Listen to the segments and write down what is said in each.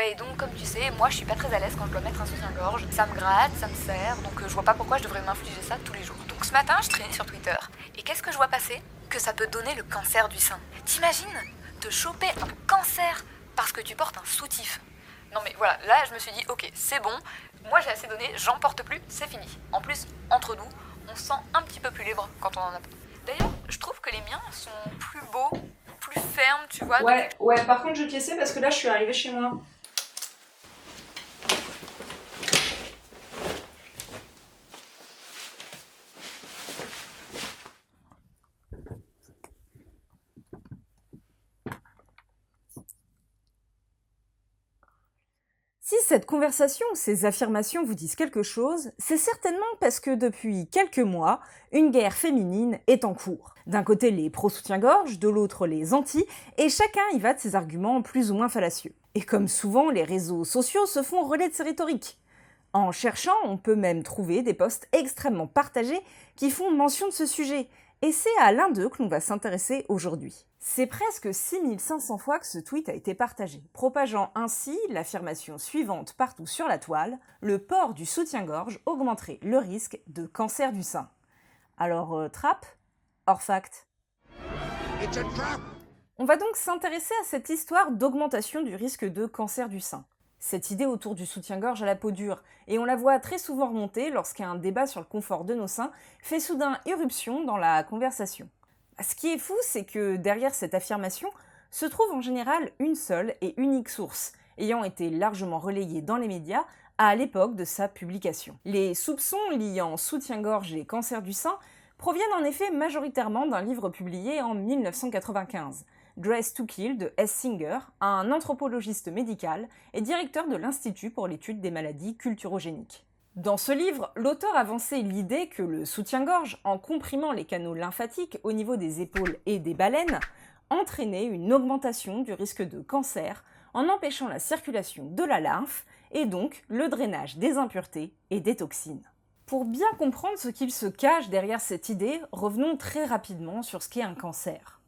Ouais, et donc comme tu sais, moi je suis pas très à l'aise quand je dois mettre un soutien-gorge. Ça me gratte, ça me serre, donc je vois pas pourquoi je devrais m'infliger ça tous les jours. Donc ce matin, je traînais sur Twitter, et qu'est-ce que je vois passer? Que ça peut donner le cancer du sein. T'imagines te choper un cancer parce que tu portes un soutif? Non mais voilà, là je me suis dit, ok, c'est bon, moi j'ai assez donné, j'en porte plus, c'est fini. En plus, entre nous, on se sent un petit peu plus libre quand on en a pas. D'ailleurs, je trouve que les miens sont plus beaux, plus fermes, tu vois. Ouais, ouais, par contre, je vais te laisser parce que là, je suis arrivée chez moi. Si cette conversation, ces affirmations vous disent quelque chose, c'est certainement parce que depuis quelques mois, une guerre féminine est en cours. D'un côté les pro-soutien-gorge, de l'autre les anti, et chacun y va de ses arguments plus ou moins fallacieux. Et comme souvent, les réseaux sociaux se font relais de ces rhétoriques. En cherchant, on peut même trouver des posts extrêmement partagés qui font mention de ce sujet, et c'est à l'un d'eux que l'on va s'intéresser aujourd'hui. C'est presque 6500 fois que ce tweet a été partagé, propageant ainsi l'affirmation suivante partout sur la toile: le port du soutien-gorge augmenterait le risque de cancer du sein. Alors, trappe? Hors fact. On va donc s'intéresser à cette histoire d'augmentation du risque de cancer du sein. Cette idée autour du soutien-gorge à la peau dure, et on la voit très souvent remonter lorsqu'un débat sur le confort de nos seins fait soudain irruption dans la conversation. Ce qui est fou, c'est que derrière cette affirmation se trouve en général une seule et unique source, ayant été largement relayée dans les médias à l'époque de sa publication. Les soupçons liant soutien-gorge et cancer du sein proviennent en effet majoritairement d'un livre publié en 1995, Dress to Kill de S. Singer, un anthropologiste médical et directeur de l'Institut pour l'étude des maladies culturogéniques. Dans ce livre, l'auteur avançait l'idée que le soutien-gorge, en comprimant les canaux lymphatiques au niveau des épaules et des baleines, entraînait une augmentation du risque de cancer en empêchant la circulation de la lymphe et donc le drainage des impuretés et des toxines. Pour bien comprendre ce qu'il se cache derrière cette idée, revenons très rapidement sur ce qu'est un cancer.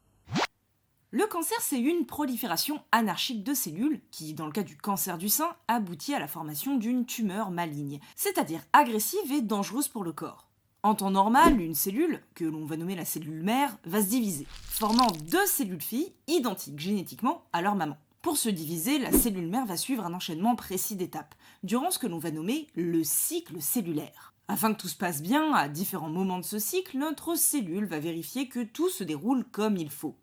Le cancer, c'est une prolifération anarchique de cellules qui, dans le cas du cancer du sein, aboutit à la formation d'une tumeur maligne, c'est-à-dire agressive et dangereuse pour le corps. En temps normal, une cellule, que l'on va nommer la cellule mère, va se diviser, formant deux cellules filles identiques génétiquement à leur maman. Pour se diviser, la cellule mère va suivre un enchaînement précis d'étapes, durant ce que l'on va nommer le cycle cellulaire. Afin que tout se passe bien, à différents moments de ce cycle, notre cellule va vérifier que tout se déroule comme il faut.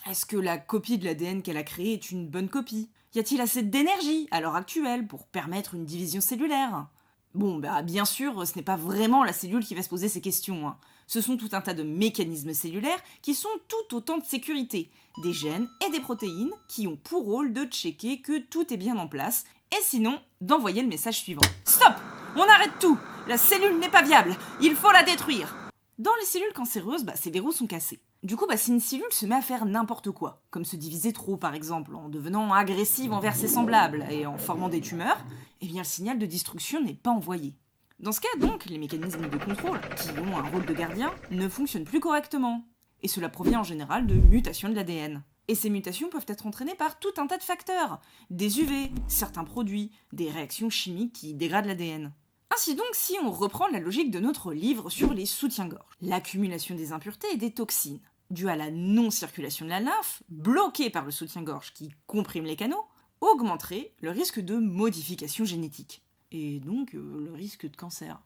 Est-ce que la copie de l'ADN qu'elle a créée est une bonne copie? Y a-t-il assez d'énergie à l'heure actuelle pour permettre une division cellulaire? Bon, bien sûr, ce n'est pas vraiment la cellule qui va se poser ces questions. Ce sont tout un tas de mécanismes cellulaires qui sont tout autant de sécurité, des gènes et des protéines qui ont pour rôle de checker que tout est bien en place, et sinon, d'envoyer le message suivant. Stop! On arrête tout! La cellule n'est pas viable! Il faut la détruire! Dans les cellules cancéreuses, ces verrous sont cassés. Du coup, si une cellule se met à faire n'importe quoi, comme se diviser trop par exemple, en devenant agressive envers ses semblables et en formant des tumeurs, le signal de destruction n'est pas envoyé. Dans ce cas donc, les mécanismes de contrôle, qui ont un rôle de gardien, ne fonctionnent plus correctement. Et cela provient en général de mutations de l'ADN. Et ces mutations peuvent être entraînées par tout un tas de facteurs, des UV, certains produits, des réactions chimiques qui dégradent l'ADN. Ainsi donc, si on reprend la logique de notre livre sur les soutiens-gorge, l'accumulation des impuretés et des toxines, due à la non-circulation de la lymphe, bloquée par le soutien-gorge qui comprime les canaux, augmenterait le risque de modification génétique, et donc le risque de cancer.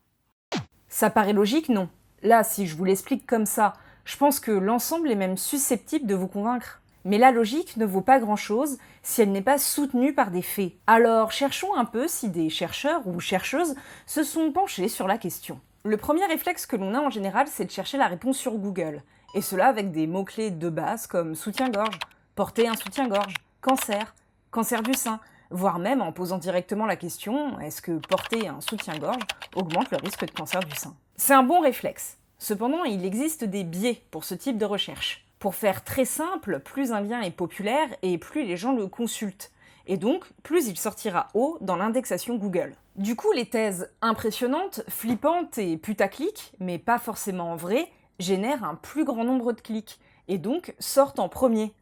Ça paraît logique, non? Là, si je vous l'explique comme ça, je pense que l'ensemble est même susceptible de vous convaincre. Mais la logique ne vaut pas grand-chose si elle n'est pas soutenue par des faits. Alors cherchons un peu si des chercheurs ou chercheuses se sont penchés sur la question. Le premier réflexe que l'on a en général, c'est de chercher la réponse sur Google. Et cela avec des mots-clés de base comme soutien-gorge, porter un soutien-gorge, cancer, cancer du sein, voire même en posant directement la question: est-ce que porter un soutien-gorge augmente le risque de cancer du sein? C'est un bon réflexe. Cependant, il existe des biais pour ce type de recherche. Pour faire très simple, plus un lien est populaire et plus les gens le consultent. Et donc, plus il sortira haut dans l'indexation Google. Du coup, les thèses impressionnantes, flippantes et putaclic, mais pas forcément vraies, génèrent un plus grand nombre de clics, et donc sortent en premier.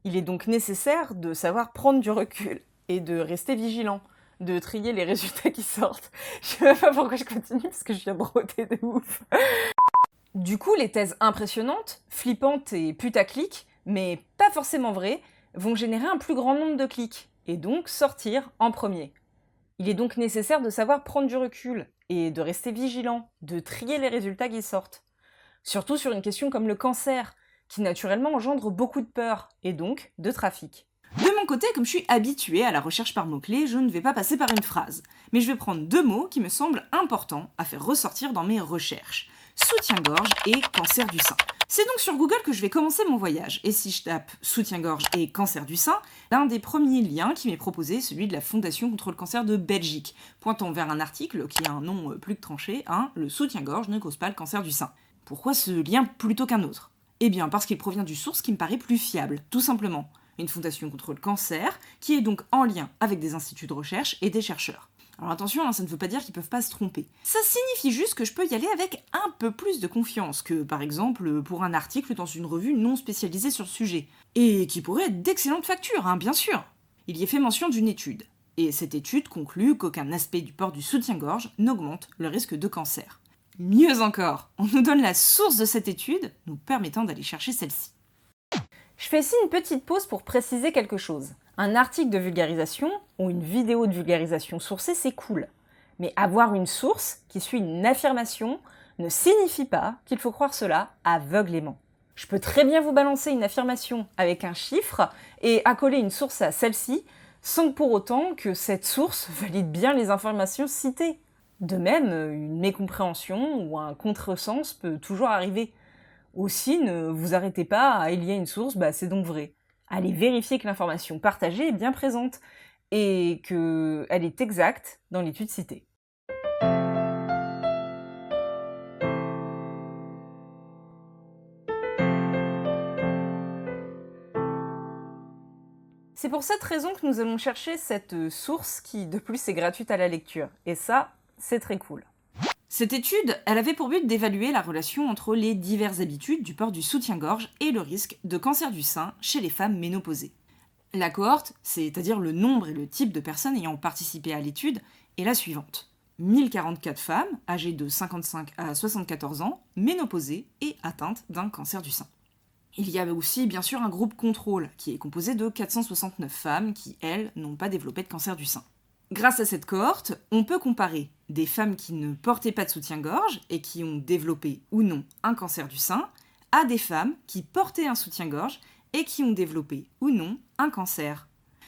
Il est donc nécessaire de savoir prendre du recul. et de rester vigilant, de trier les résultats qui sortent. Je sais même pas pourquoi je continue, parce que je viens de roter de ouf. Du coup, les thèses impressionnantes, flippantes et putaclic, mais pas forcément vraies, vont générer un plus grand nombre de clics, et donc sortir en premier. Il est donc nécessaire de savoir prendre du recul, et de rester vigilant, de trier les résultats qui sortent. Surtout sur une question comme le cancer, qui naturellement engendre beaucoup de peur, et donc de trafic. De mon côté, comme je suis habituée à la recherche par mots-clés, je ne vais pas passer par une phrase, mais je vais prendre 2 mots qui me semblent importants à faire ressortir dans mes recherches. Soutien-gorge et cancer du sein. C'est donc sur Google que je vais commencer mon voyage, et si je tape soutien-gorge et cancer du sein, l'un des premiers liens qui m'est proposé est celui de la Fondation contre le cancer de Belgique, pointant vers un article qui a un nom plus que tranché, le soutien-gorge ne cause pas le cancer du sein. Pourquoi ce lien plutôt qu'un autre ? Eh bien parce qu'il provient d'une source qui me paraît plus fiable, tout simplement. Une fondation contre le cancer, qui est donc en lien avec des instituts de recherche et des chercheurs. Alors attention, ça ne veut pas dire qu'ils peuvent pas se tromper. Ça signifie juste que je peux y aller avec un peu plus de confiance que, par exemple, pour un article dans une revue non spécialisée sur le sujet. Et qui pourrait être d'excellente facture, bien sûr. Il y est fait mention d'une étude. Et cette étude conclut qu'aucun aspect du port du soutien-gorge n'augmente le risque de cancer. Mieux encore, on nous donne la source de cette étude, nous permettant d'aller chercher celle-ci. Je fais ici une petite pause pour préciser quelque chose. Un article de vulgarisation ou une vidéo de vulgarisation sourcée, c'est cool. Mais avoir une source qui suit une affirmation ne signifie pas qu'il faut croire cela aveuglément. Je peux très bien vous balancer une affirmation avec un chiffre et accoler une source à celle-ci sans pour autant que cette source valide bien les informations citées. De même, une mécompréhension ou un contresens peut toujours arriver. Aussi, ne vous arrêtez pas à « il y a une source, c'est donc vrai ». Allez vérifier que l'information partagée est bien présente et qu'elle est exacte dans l'étude citée. C'est pour cette raison que nous allons chercher cette source qui, de plus, est gratuite à la lecture. Et ça, c'est très cool. Cette étude, elle avait pour but d'évaluer la relation entre les diverses habitudes du port du soutien-gorge et le risque de cancer du sein chez les femmes ménopausées. La cohorte, c'est-à-dire le nombre et le type de personnes ayant participé à l'étude, est la suivante. 1044 femmes, âgées de 55 à 74 ans, ménopausées et atteintes d'un cancer du sein. Il y avait aussi bien sûr un groupe contrôle, qui est composé de 469 femmes qui, elles, n'ont pas développé de cancer du sein. Grâce à cette cohorte, on peut comparer des femmes qui ne portaient pas de soutien-gorge et qui ont développé ou non un cancer du sein à des femmes qui portaient un soutien-gorge et qui ont développé ou non un cancer.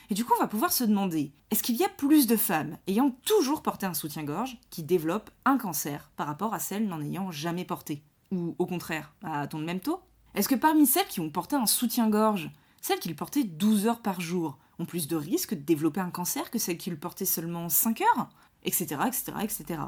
Et du coup, on va pouvoir se demander, est-ce qu'il y a plus de femmes ayant toujours porté un soutien-gorge qui développent un cancer par rapport à celles n'en ayant jamais porté ? Ou au contraire, a-t-on le même taux ? Est-ce que parmi celles qui ont porté un soutien-gorge, celles qui le portaient 12 heures par jour, ont plus de risques de développer un cancer que celles qui le portaient seulement 5 heures, etc., etc., etc.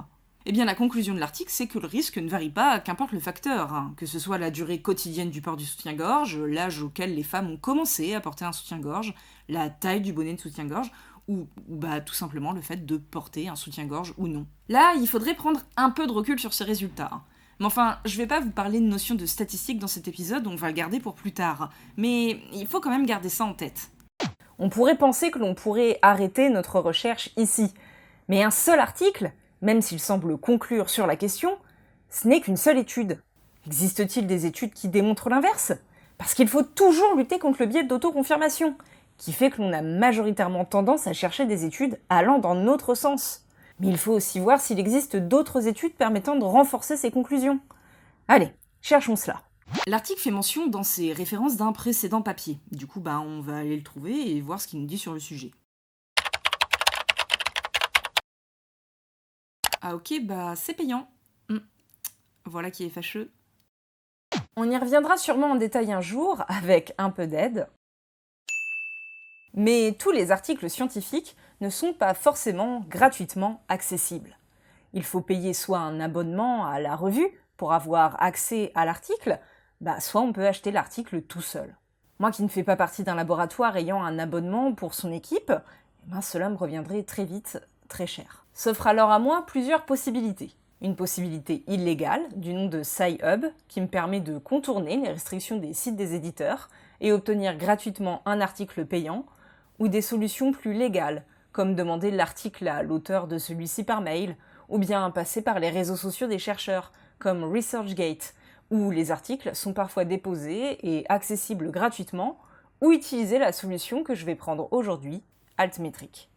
Eh bien, la conclusion de l'article, c'est que le risque ne varie pas, qu'importe le facteur, que ce soit la durée quotidienne du port du soutien-gorge, l'âge auquel les femmes ont commencé à porter un soutien-gorge, la taille du bonnet de soutien-gorge, ou tout simplement le fait de porter un soutien-gorge ou non. Là, il faudrait prendre un peu de recul sur ces résultats. Mais enfin, je vais pas vous parler de notion de statistique dans cet épisode, on va le garder pour plus tard. Mais il faut quand même garder ça en tête. On pourrait penser que l'on pourrait arrêter notre recherche ici. Mais un seul article, même s'il semble conclure sur la question, ce n'est qu'une seule étude. Existe-t-il des études qui démontrent l'inverse ? Parce qu'il faut toujours lutter contre le biais d'autoconfirmation, qui fait que l'on a majoritairement tendance à chercher des études allant dans notre sens. Mais il faut aussi voir s'il existe d'autres études permettant de renforcer ces conclusions. Allez, cherchons cela. L'article fait mention dans ses références d'un précédent papier. Du coup, on va aller le trouver et voir ce qu'il nous dit sur le sujet. Ah ok, c'est payant. Voilà qui est fâcheux. On y reviendra sûrement en détail un jour, avec un peu d'aide. Mais tous les articles scientifiques ne sont pas forcément gratuitement accessibles. Il faut payer soit un abonnement à la revue pour avoir accès à l'article, soit on peut acheter l'article tout seul. Moi qui ne fais pas partie d'un laboratoire ayant un abonnement pour son équipe, cela me reviendrait très vite très cher. S'offre alors à moi plusieurs possibilités. Une possibilité illégale, du nom de Sci-Hub, qui me permet de contourner les restrictions des sites des éditeurs et obtenir gratuitement un article payant, ou des solutions plus légales, comme demander l'article à l'auteur de celui-ci par mail, ou bien passer par les réseaux sociaux des chercheurs, comme ResearchGate, où les articles sont parfois déposés et accessibles gratuitement, ou utiliser la solution que je vais prendre aujourd'hui, Altmetric.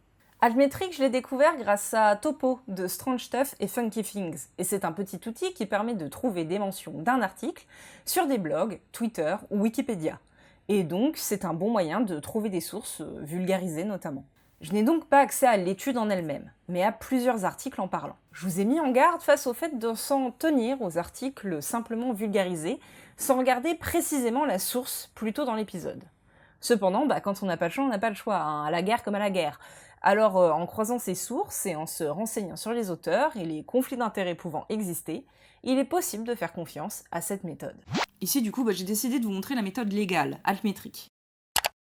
Altmetric, je l'ai découvert grâce à Topo de Strange Stuff et Funky Things, et c'est un petit outil qui permet de trouver des mentions d'un article sur des blogs, Twitter ou Wikipédia. Et donc, c'est un bon moyen de trouver des sources vulgarisées notamment. Je n'ai donc pas accès à l'étude en elle-même, mais à plusieurs articles en parlant. Je vous ai mis en garde face au fait de s'en tenir aux articles simplement vulgarisés, sans regarder précisément la source plus tôt dans l'épisode. Cependant, quand on n'a pas le choix, on n'a pas le choix, hein, à la guerre comme à la guerre. Alors, en croisant ces sources et en se renseignant sur les auteurs et les conflits d'intérêts pouvant exister, il est possible de faire confiance à cette méthode. Ici, du coup, j'ai décidé de vous montrer la méthode légale, Altmetric.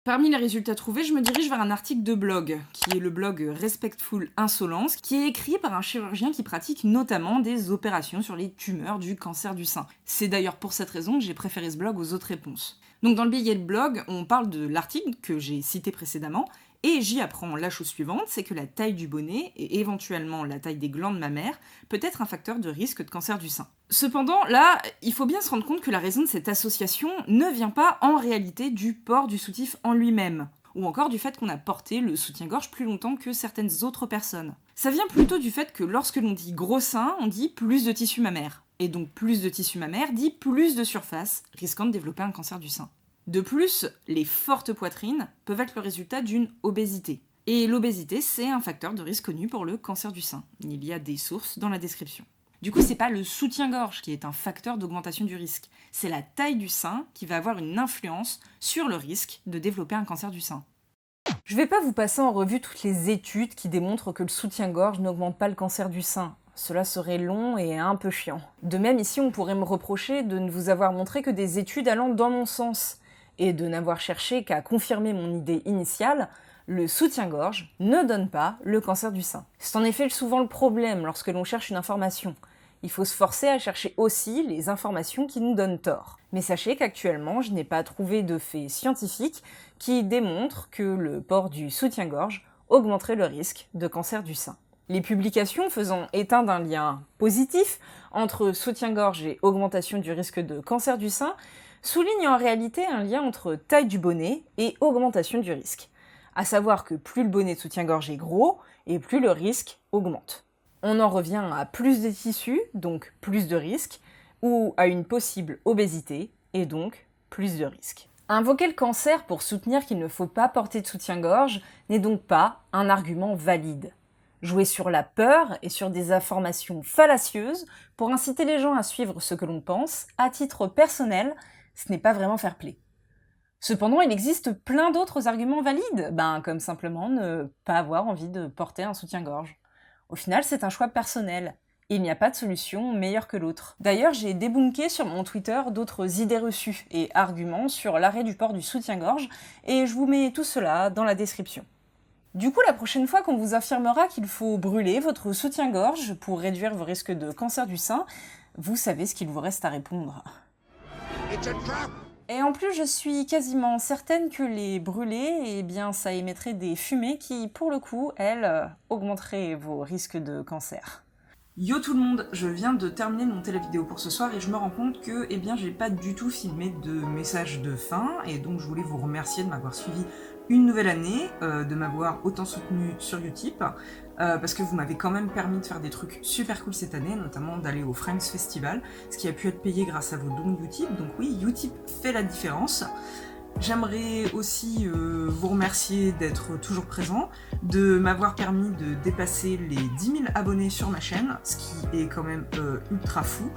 Parmi les résultats trouvés, je me dirige vers un article de blog, qui est le blog Respectful Insolence, qui est écrit par un chirurgien qui pratique notamment des opérations sur les tumeurs du cancer du sein. C'est d'ailleurs pour cette raison que j'ai préféré ce blog aux autres réponses. Donc dans le billet de blog, on parle de l'article que j'ai cité précédemment, et j'y apprends la chose suivante, c'est que la taille du bonnet, et éventuellement la taille des glandes mammaires, peut être un facteur de risque de cancer du sein. Cependant, là, il faut bien se rendre compte que la raison de cette association ne vient pas en réalité du port du soutif en lui-même, ou encore du fait qu'on a porté le soutien-gorge plus longtemps que certaines autres personnes. Ça vient plutôt du fait que lorsque l'on dit gros sein, on dit plus de tissu mammaire. Et donc plus de tissu mammaire dit plus de surface, risquant de développer un cancer du sein. De plus, les fortes poitrines peuvent être le résultat d'une obésité. Et l'obésité, c'est un facteur de risque connu pour le cancer du sein. Il y a des sources dans la description. Du coup, c'est pas le soutien-gorge qui est un facteur d'augmentation du risque. C'est la taille du sein qui va avoir une influence sur le risque de développer un cancer du sein. Je vais pas vous passer en revue toutes les études qui démontrent que le soutien-gorge n'augmente pas le cancer du sein. Cela serait long et un peu chiant. De même, ici, on pourrait me reprocher de ne vous avoir montré que des études allant dans mon sens, et de n'avoir cherché qu'à confirmer mon idée initiale, le soutien-gorge ne donne pas le cancer du sein. C'est en effet souvent le problème lorsque l'on cherche une information. Il faut se forcer à chercher aussi les informations qui nous donnent tort. Mais sachez qu'actuellement, je n'ai pas trouvé de faits scientifiques qui démontrent que le port du soutien-gorge augmenterait le risque de cancer du sein. Les publications faisant état d'un lien positif entre soutien-gorge et augmentation du risque de cancer du sein soulignent en réalité un lien entre taille du bonnet et augmentation du risque. À savoir que plus le bonnet de soutien-gorge est gros, et plus le risque augmente. On en revient à plus de tissus, donc plus de risques, ou à une possible obésité, et donc plus de risques. Invoquer le cancer pour soutenir qu'il ne faut pas porter de soutien-gorge n'est donc pas un argument valide. Jouer sur la peur et sur des informations fallacieuses pour inciter les gens à suivre ce que l'on pense, à titre personnel, ce n'est pas vraiment fair-play. Cependant, il existe plein d'autres arguments valides, comme simplement ne pas avoir envie de porter un soutien-gorge. Au final, c'est un choix personnel. Il n'y a pas de solution meilleure que l'autre. D'ailleurs, j'ai débunké sur mon Twitter d'autres idées reçues et arguments sur l'arrêt du port du soutien-gorge, et je vous mets tout cela dans la description. Du coup, la prochaine fois qu'on vous affirmera qu'il faut brûler votre soutien-gorge pour réduire vos risques de cancer du sein, vous savez ce qu'il vous reste à répondre. Et en plus, je suis quasiment certaine que les brûler, ça émettrait des fumées qui, pour le coup, elles, augmenteraient vos risques de cancer. Yo tout le monde, je viens de terminer de monter la vidéo pour ce soir et je me rends compte que, j'ai pas du tout filmé de message de fin, et donc je voulais vous remercier de m'avoir suivi une nouvelle année, de m'avoir autant soutenu sur Utip, parce que vous m'avez quand même permis de faire des trucs super cool cette année, notamment d'aller au Friends Festival, ce qui a pu être payé grâce à vos dons Utip, donc oui, Utip fait la différence. J'aimerais aussi vous remercier d'être toujours présent, de m'avoir permis de dépasser les 10 000 abonnés sur ma chaîne, ce qui est quand même ultra fou,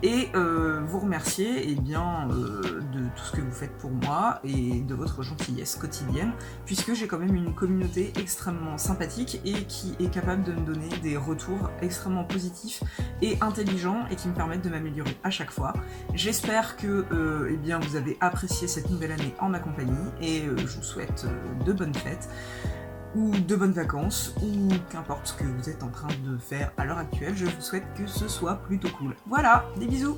et vous remercier de tout ce que vous faites pour moi et de votre gentillesse quotidienne, puisque j'ai quand même une communauté extrêmement sympathique et qui est capable de me donner des retours extrêmement positifs et intelligents et qui me permettent de m'améliorer à chaque fois. J'espère que vous avez apprécié cette nouvelle année en ma compagnie et je vous souhaite de bonnes fêtes ou de bonnes vacances ou qu'importe ce que vous êtes en train de faire à l'heure actuelle, je vous souhaite que ce soit plutôt cool. Voilà, des bisous!